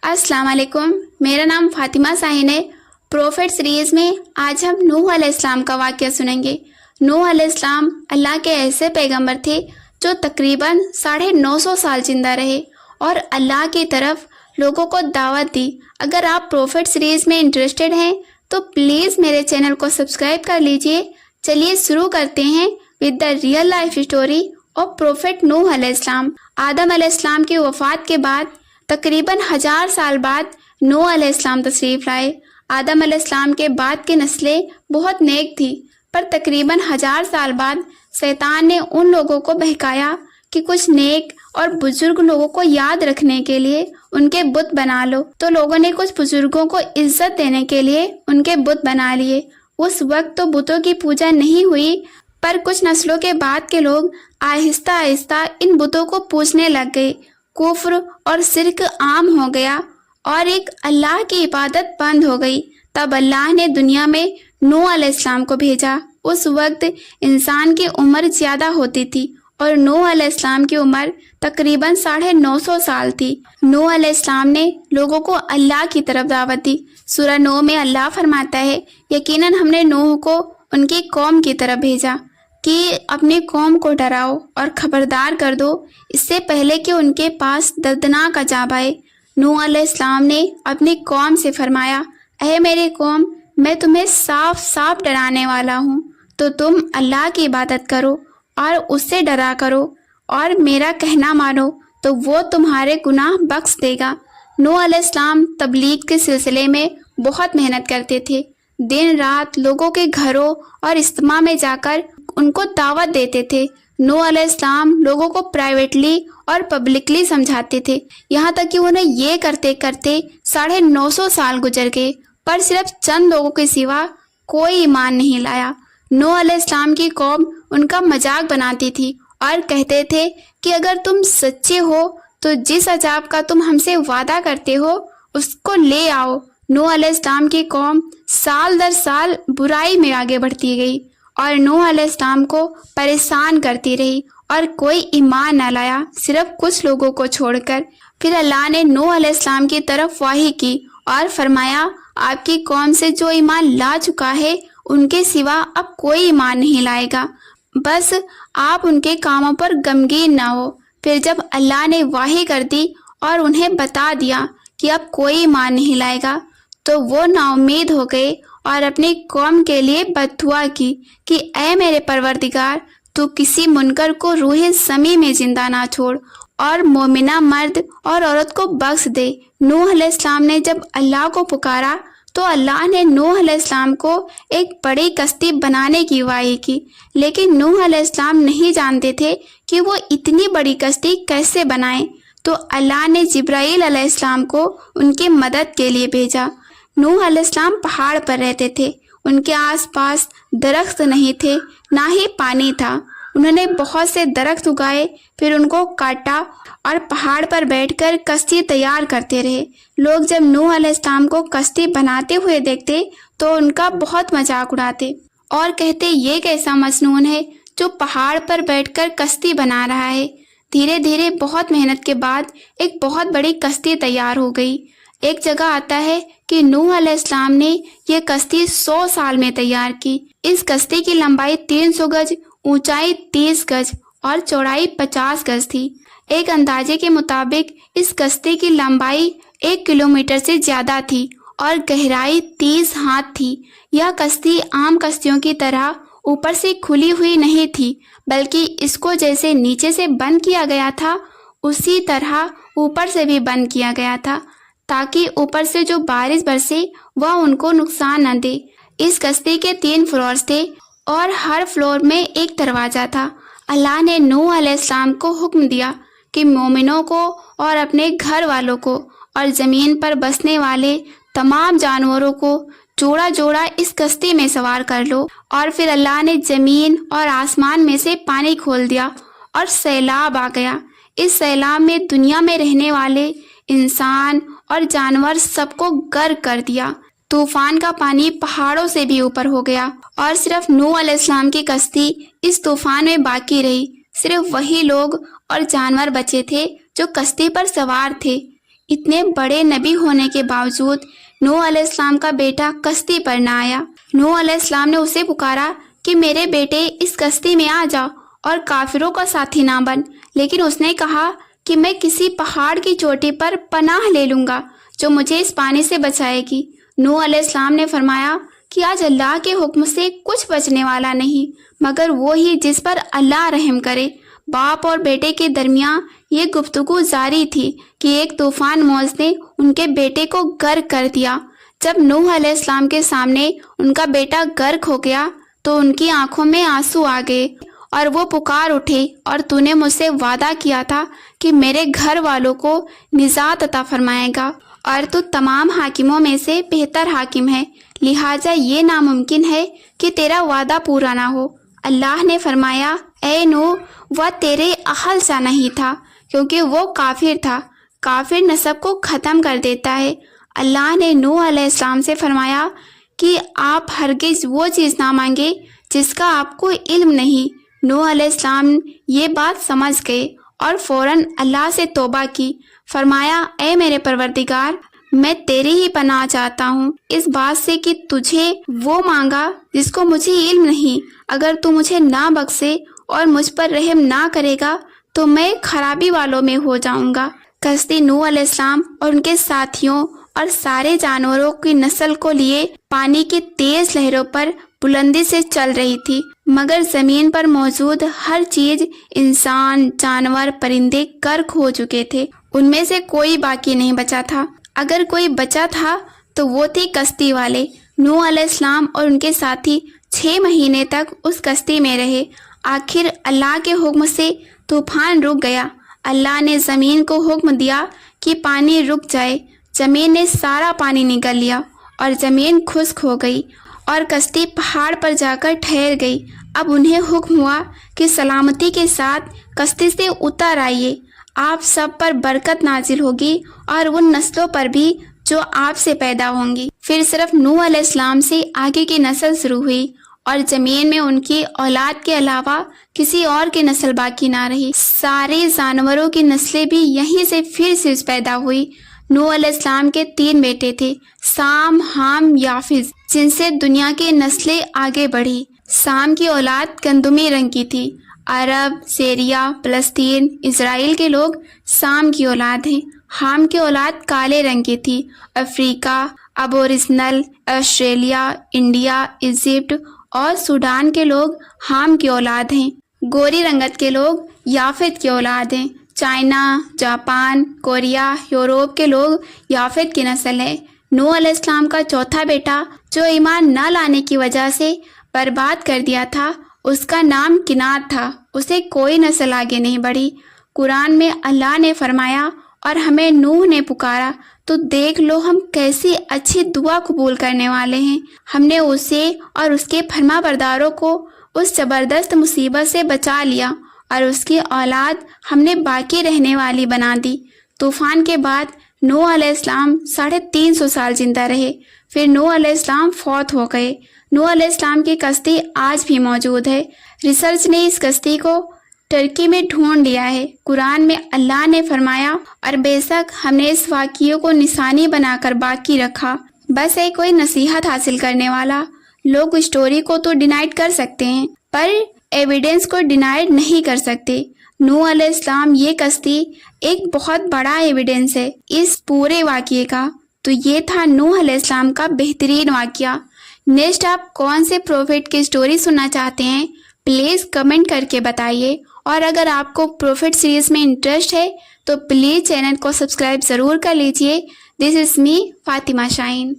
अस्सलाम वालेकुम। मेरा नाम फातिमा साहिन है। प्रोफेट सीरीज़ में आज हम नूह अलैहिस्सलाम का वाक़या सुनेंगे। नूह अलैहिस्सलाम अल्लाह के ऐसे पैगंबर थे जो तकरीबन 950 साल जिंदा रहे और अल्लाह की तरफ लोगों को दावत दी। अगर आप प्रोफेट सीरीज़ में इंटरेस्टेड हैं तो प्लीज़ मेरे चैनल को सब्सक्राइब कर लीजिए। चलिए शुरू करते हैं with the real life story of prophet Nuh अलैहिस्सलाम। आदम अलैहिस्सलाम की वफ़ात के बाद तकरीबन 1000 साल बाद नूह अलैहिस्सलाम तशरीफ़ लाए। आदम अलैहिस्सलाम के बाद की नस्लें बहुत नेक थी, पर तकरीबन 1000 साल बाद शैतान ने उन लोगों को बहकाया कि कुछ नेक और बुजुर्ग लोगों को याद रखने के लिए उनके बुत बना लो। तो लोगों ने कुछ बुजुर्गों को इज्जत देने के लिए उनके बुत बना लिए। उस वक्त तो बुतों की पूजा नहीं हुई, पर कुछ नस्लों के बाद के लोग आहिस्ता आहिस्ता इन बुतों को पूजने लग गए। कुफ्र और शिर्क आम हो गया और एक अल्लाह की इबादत बंद हो गई। तब अल्लाह ने दुनिया में नूह अलैहिस्सलाम को भेजा। उस वक्त इंसान की उम्र ज़्यादा होती थी और नूह अलैहिस्सलाम की उम्र तकरीबन 950 साल थी। नूह अलैहिस्सलाम ने लोगों को अल्लाह की तरफ दावत दी। सूरह नूह में अल्लाह फरमाता है, यकीनन हमने नूह को उनकी कौम की तरफ भेजा कि अपनी कौम को डराओ और खबरदार कर दो इससे पहले कि उनके पास दर्दनाक अज़ाब आए। नूह अलैहिस्सलाम ने अपनी कौम से फरमाया, ऐ मेरी कौम, मैं तुम्हें साफ साफ डराने वाला हूँ, तो तुम अल्लाह की इबादत करो और उससे डरा करो और मेरा कहना मानो, तो वो तुम्हारे गुनाह बख्श देगा। नूह अलैहिस्सलाम तबलीग के सिलसिले में बहुत मेहनत करते थे। दिन रात लोगों के घरों और इज्तिमा में जाकर उनको दावत देते थे। नूह अलैहिस्सलाम लोगों को प्राइवेटली और पब्लिकली समझाते थे। यहाँ तक कि उन्हें ये करते करते 950 साल गुजर गए, पर सिर्फ चंद लोगों के सिवा कोई ईमान नहीं लाया। नूह अलैहिस्सलाम की कौम उनका मजाक बनाती थी और कहते थे कि अगर तुम सच्चे हो तो जिस अजाब का तुम हमसे वादा करते हो उसको ले आओ। नूह अलैहिस्सलाम की कौम साल दर साल बुराई में आगे बढ़ती गई और नूह अलैहिस्सलाम को परेशान करती रही और कोई ईमान न लाया, सिर्फ कुछ लोगों को छोड़कर। फिर अल्लाह ने नूह अलैहिस्सलाम की तरफ वाही की और फरमाया, आपकी कौम से जो ईमान ला चुका है उनके सिवा अब कोई ईमान नहीं लाएगा, बस आप उनके कामों पर गमगीन ना हो। फिर जब अल्लाह ने वाही कर दी और उन्हें बता दिया कि अब कोई ईमान नहीं लाएगा, तो वो नाउम्मीद हो गए और अपनी कौम के लिए बद्दुआ की कि ऐ मेरे परवरदिगार, तू किसी मुनकर को रूह समी में जिंदा ना छोड़ और मोमिना मर्द और औरत को बख्श दे। नूह अलैहिस्सलाम ने जब अल्लाह को पुकारा तो अल्लाह ने नूह अलैहिस्सलाम को एक बड़ी कश्ती बनाने की वाही की, लेकिन नूह अलैहिस्सलाम नहीं जानते थे कि वो इतनी बड़ी कश्ती कैसे बनाएं। तो अल्लाह ने जिब्राईल अलैहिस्सलाम को उनकी मदद के लिए भेजा। नूह अलैहिस्सलाम पहाड़ पर रहते थे। उनके आसपास दरख्त नहीं थे, ना ही पानी था। उन्होंने बहुत से दरख्त उगाए, फिर उनको काटा और पहाड़ पर बैठकर कश्ती तैयार करते रहे। लोग जब नूह अलैहिस्सलाम को कश्ती बनाते हुए देखते तो उनका बहुत मजाक उड़ाते और कहते, ये कैसा मजनून है जो पहाड़ पर बैठकर कश्ती बना रहा है। धीरे धीरे बहुत मेहनत के बाद एक बहुत बड़ी कश्ती तैयार हो गई। एक जगह आता है कि नूह अलैहिस्सलाम ने यह कश्ती 100 साल में तैयार की। इस कश्ती की लंबाई 300 गज, ऊंचाई 30 गज और चौड़ाई 50 गज थी। एक अंदाजे के मुताबिक इस कश्ती की लंबाई 1 किलोमीटर से ज्यादा थी और गहराई 30 हाथ थी। यह कश्ती आम कश्तियों की तरह ऊपर से खुली हुई नहीं थी, बल्कि इसको जैसे नीचे से बंद किया गया था उसी तरह ऊपर से भी बंद किया गया था, ताकि ऊपर से जो बारिश बरसे वह उनको नुकसान न दे। इस कश्ती के 3 फ्लोर थे और हर फ्लोर में एक दरवाजा था। अल्लाह ने नूह अलैहिस्सलाम को हुक्म दिया कि मोमिनों को और अपने घर वालों को और ज़मीन पर बसने वाले तमाम जानवरों को जोड़ा जोड़ा इस कश्ती में सवार कर लो। और फिर अल्लाह ने ज़मीन और आसमान में से पानी खोल दिया और सैलाब आ गया। इस सैलाब में दुनिया में रहने वाले इंसान और जानवर सबको गर्क कर दिया। तूफान का पानी पहाड़ों से भी ऊपर हो गया और सिर्फ नूह अलैहिस्सलाम की कश्ती इस तूफान में बाकी रही। सिर्फ वही लोग और जानवर बचे थे जो कश्ती पर सवार थे। اتنے بڑے نبی ہونے کے باوجود نوح علیہ السلام کا بیٹا کشتی پر نہ آیا۔ نوح علیہ السلام نے اسے پکارا کہ میرے بیٹے اس کشتی میں آ جا اور کافروں کا ساتھی نہ بن، لیکن اس نے کہا کہ میں کسی پہاڑ کی چوٹی پر پناہ لے لوں گا جو مجھے اس پانی سے بچائے گی۔ نوح علیہ السلام نے فرمایا کہ آج اللہ کے حکم سے کچھ بچنے والا نہیں مگر وہی جس پر اللہ رحم کرے۔ باپ اور بیٹے کے درمیان یہ گفتگو جاری تھی کہ ایک طوفان موج نے ان کے بیٹے کو غرق کر دیا۔ جب نوح علیہ السلام کے سامنے ان کا بیٹا غرق ہو گیا تو ان کی آنکھوں میں آنسو آ گئے اور وہ پکار اٹھے، اور تو نے مجھ سے وعدہ کیا تھا کہ میرے گھر والوں کو نجات عطا فرمائے گا، اور تو تمام حاکموں میں سے بہتر حاکم ہے، لہٰذا یہ ناممکن ہے کہ تیرا وعدہ پورا نہ ہو۔ اللہ نے فرمایا اے نوح، وہ تیرے اہل سا نہیں تھا کیونکہ وہ کافر تھا، کافر نسب کو ختم کر دیتا ہے۔ اللہ نے نوح علیہ السلام سے فرمایا کہ آپ ہرگز وہ چیز نہ مانگے جس کا آپ کو علم نہیں۔ نوح علیہ السلام یہ بات سمجھ گئے اور فوراً اللہ سے توبہ کی، فرمایا اے میرے پروردگار، میں تیری ہی پناہ چاہتا ہوں اس بات سے کہ تجھے وہ مانگا جس کو مجھے علم نہیں۔ اگر تو مجھے نہ بخشے اور مجھ پر رحم نہ کرے گا تو میں خرابی والوں میں ہو جاؤں گا۔ کشتی نوح علیہ السلام اور ان کے ساتھیوں اور سارے جانوروں کی نسل کو لیے پانی کی تیز لہروں پر بلندی سے چل رہی تھی، مگر زمین پر موجود ہر چیز، انسان، جانور، پرندے غرق ہو چکے تھے، ان میں سے کوئی باقی نہیں بچا تھا۔ اگر کوئی بچا تھا تو وہ تھی کشتی والے۔ نوح علیہ السلام اور ان کے ساتھی 6 مہینے تک اس کشتی میں رہے۔ آخر اللہ کے حکم سے طوفان رک گیا۔ اللہ نے زمین کو حکم دیا کہ پانی رک جائے، زمین نے سارا پانی نگل لیا اور زمین خشک ہو گئی اور کشتی پہاڑ پر جا کر ٹھہر گئی۔ اب انہیں حکم ہوا کہ سلامتی کے ساتھ کشتی سے اتر آئیے، آپ سب پر برکت نازل ہوگی اور ان نسلوں پر بھی جو آپ سے پیدا ہوں گی۔ پھر صرف نوح علیہ السلام سے آگے کی نسل شروع ہوئی اور زمین میں ان کی اولاد کے علاوہ کسی اور کی نسل باقی نہ رہی۔ سارے جانوروں کی نسلیں بھی یہیں سے پھر سے پیدا ہوئی۔ نوح علیہ السلام کے 3 بیٹے تھے، سام، حام، یافز، جن سے دنیا کی نسلیں آگے بڑھی۔ سام کی اولاد گندمی رنگ کی تھی۔ عرب، سیریا، فلسطین، اسرائیل کے لوگ سام کی اولاد ہیں۔ حام کی اولاد کالے رنگ کی تھی۔ افریقہ، ابوریجنل، آسٹریلیا، انڈیا، ایجپٹ اور سوڈان کے لوگ حام کی اولاد ہیں۔ گوری رنگت کے لوگ یافت کی اولاد ہیں۔ چائنا، جاپان، کوریا، یوروپ کے لوگ یافت کی نسل ہیں۔ نوح علیہ السلام کا چوتھا بیٹا جو ایمان نہ لانے کی وجہ سے برباد کر دیا تھا، اس کا نام کنعان تھا۔ اسے کوئی نسل آگے نہیں بڑھی۔ قرآن میں اللہ نے فرمایا اور ہمیں نوح نے پکارا تو دیکھ لو ہم کیسی اچھی دعا قبول کرنے والے ہیں۔ ہم نے اسے اور اس کے فرما برداروں کو اس زبردست مصیبت سے بچا لیا اور اس کی اولاد ہم نے باقی رہنے والی بنا دی۔ طوفان کے بعد نوح علیہ السلام 350 سال زندہ رہے، پھر نوح علیہ السلام فوت ہو گئے۔ نوح علیہ السلام کی کشتی آج بھی موجود ہے۔ ریسرچ نے اس کشتی کو ترکی میں ڈھونڈ لیا ہے۔ قرآن میں اللہ نے فرمایا اور بے شک ہم نے اس واقعے کو نشانی بنا کر باقی رکھا۔ بس ہے کوئی نصیحت حاصل کرنے والا۔ لوگ اسٹوری کو تو ڈینائٹ کر سکتے ہیں پر ایویڈنس کو ڈینائٹ نہیں کر سکتے۔ نوح علیہ السلام یہ کشتی ایک بہت بڑا ایویڈنس ہے اس پورے واقعے کا۔ تو یہ تھا نوح علیہ السلام کا بہترین واقعہ۔ نیکسٹ آپ کون سے پروفٹ کی اسٹوری سننا چاہتے ہیں پلیز کمنٹ کر کے بتائیے، اور اگر آپ کو پروفٹ سیریز میں انٹرسٹ ہے تو پلیز چینل کو سبسکرائب ضرور کر لیجئے۔ دس از می فاطمہ شاہین۔